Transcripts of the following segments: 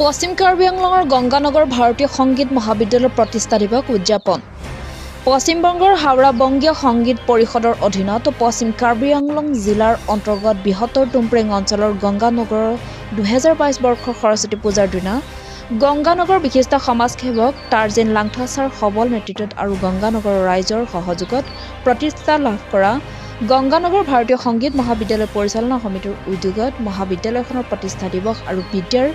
পশ্চিম কাৰ্বি আংলঙৰ গংগানগৰ ভাৰতীয় সংগীত মহাবিদ্যালয়ৰ প্ৰতিষ্ঠা দিৱস উদযাপন। পশ্চিমবংগৰ হাওৰা বংগীয় সংগীত পৰিষদৰ অধীনত পশ্চিম কাৰ্বি আংলং জিলাৰ অন্তৰ্গত বৃহত্তৰ টুমপ্ৰেং অঞ্চলৰ গংগানগৰৰ 2022 বৰ্ষৰ সৰস্বতী পূজাৰ দিনা গংগানগৰ বিশিষ্ট সমাজসেৱক তাৰ্জিন লাংথাছাৰ সবল নেতৃত্বত আৰু গংগানগৰৰ ৰাইজৰ সহযোগত প্ৰতিষ্ঠা লাভ কৰা গংগানগৰ ভাৰতীয় সংগীত মহাবিদ্যালয় পৰিচালনা সমিতিৰ উদ্যোগত মহাবিদ্যালয়খনৰ প্ৰতিষ্ঠা দিৱস আৰু বিদ্যাৰ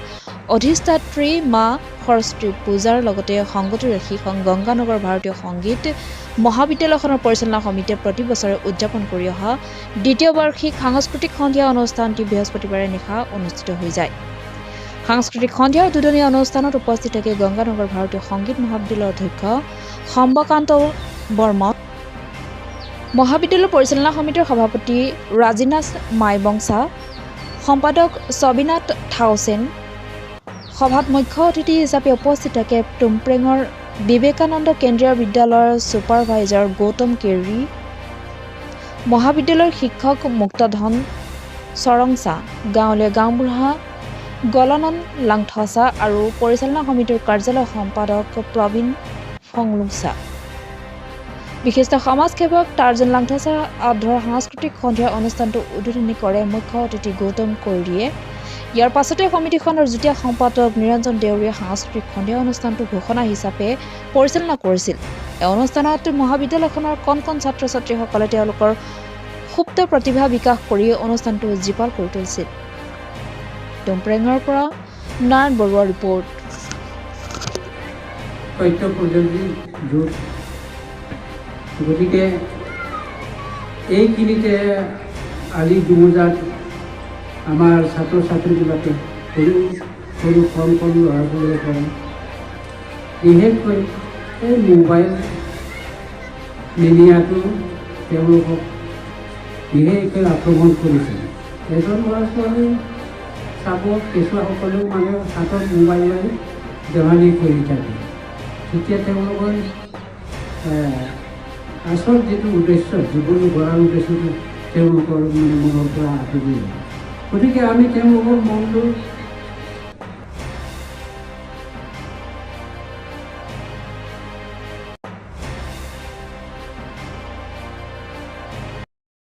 অধিষ্ঠাত্ৰী মা সৰস্বতী পূজাৰ লগতে সংগতি ৰাখি গংগানগৰ ভাৰতীয় সংগীত মহাবিদ্যালয়খনৰ পৰিচালনা সমিতিয়ে প্ৰতি বছৰে উদযাপন কৰি অহা দ্বিতীয় বাৰ্ষিক সাংস্কৃতিক সন্ধিয়া অনুষ্ঠানটি বৃহস্পতিবাৰে নিশা অনুষ্ঠিত হৈ যায়। সাংস্কৃতিক সন্ধিয়া উদ্বোধনী অনুষ্ঠানত উপস্থিত থাকে গংগানগৰ ভাৰতীয় সংগীত মহাবিদ্যালয়ৰ অধ্যক্ষ সম্বকান্ত বৰ্মন, মহাবিদ্যালয় পৰিচালনা সমিতিৰ সভাপতি ৰাজিনাছ মাইবংছা, সম্পাদক ছবিনাথ থাওচেন। সভাত মুখ্য অতিথি হিচাপে উপস্থিত থাকে টুমপ্ৰেঙৰ বিবেকানন্দ কেন্দ্ৰীয় বিদ্যালয়ৰ ছুপাৰভাইজাৰ গৌতম কেৰী, মহাবিদ্যালয়ৰ শিক্ষক মুক্তধন চৰংচা, গাঁৱলীয়া গাঁওবুঢ়া গলনন লাংথাছা আৰু পৰিচালনা সমিতিৰ কাৰ্যালয় সম্পাদক প্ৰবীণ ফংলুংছা। বিশিষ্ট সমাজসেৱক তাৰ্জিন লাংথাছাৰ আধৰ সাংস্কৃতিক সন্ধিয়া অনুষ্ঠানটো উদ্বোধনী কৰে মুখ্য অতিথি গৌতম কৈৰীয়ে। ইয়াৰ পাছতে সমিতিখনৰ যুটীয়া সম্পাদক নিৰঞ্জন দেউৰীয়ে সাংস্কৃতিক সন্ধিয়া অনুষ্ঠানটো ঘোষণা হিচাপে পৰিচালনা কৰিছিল। এই অনুষ্ঠানত মহাবিদ্যালয়খনৰ কণ কণ ছাত্ৰ ছাত্ৰীসকলে তেওঁলোকৰ সুপ্ত প্ৰতিভা বিকাশ কৰি অনুষ্ঠানটো জীপাল কৰি তুলিছিল। টুমপ্ৰেঙৰ পৰা নাৰায়ণ বৰুৱাৰ ৰিপৰ্ট। গতিকে এইখিনিতে আজি দুবজাত আমাৰ ছাত্ৰ ছাত্ৰীবিলাকে সৰু সৰু কণ কণ ল'ৰা ছোৱালীবিলাকে বিশেষকৈ এই মোবাইল মিডিয়াটো তেওঁলোকক বিশেষকৈ আক্ৰমণ কৰিছে। এজন ল'ৰা ছোৱালী চাব, কেঁচুৱাসকলেও মানে হাতত মোবাইল লৈ ধেমালি কৰি থাকে। তেতিয়া তেওঁলোকৰ আচল যিটো উদ্দেশ্য, জীৱন গঢ়াৰ উদ্দেশ্যটো তেওঁলোকৰ মানে মনৰ পৰা আঁতৰি যায়। গতিকে আমি তেওঁলোকৰ মনটো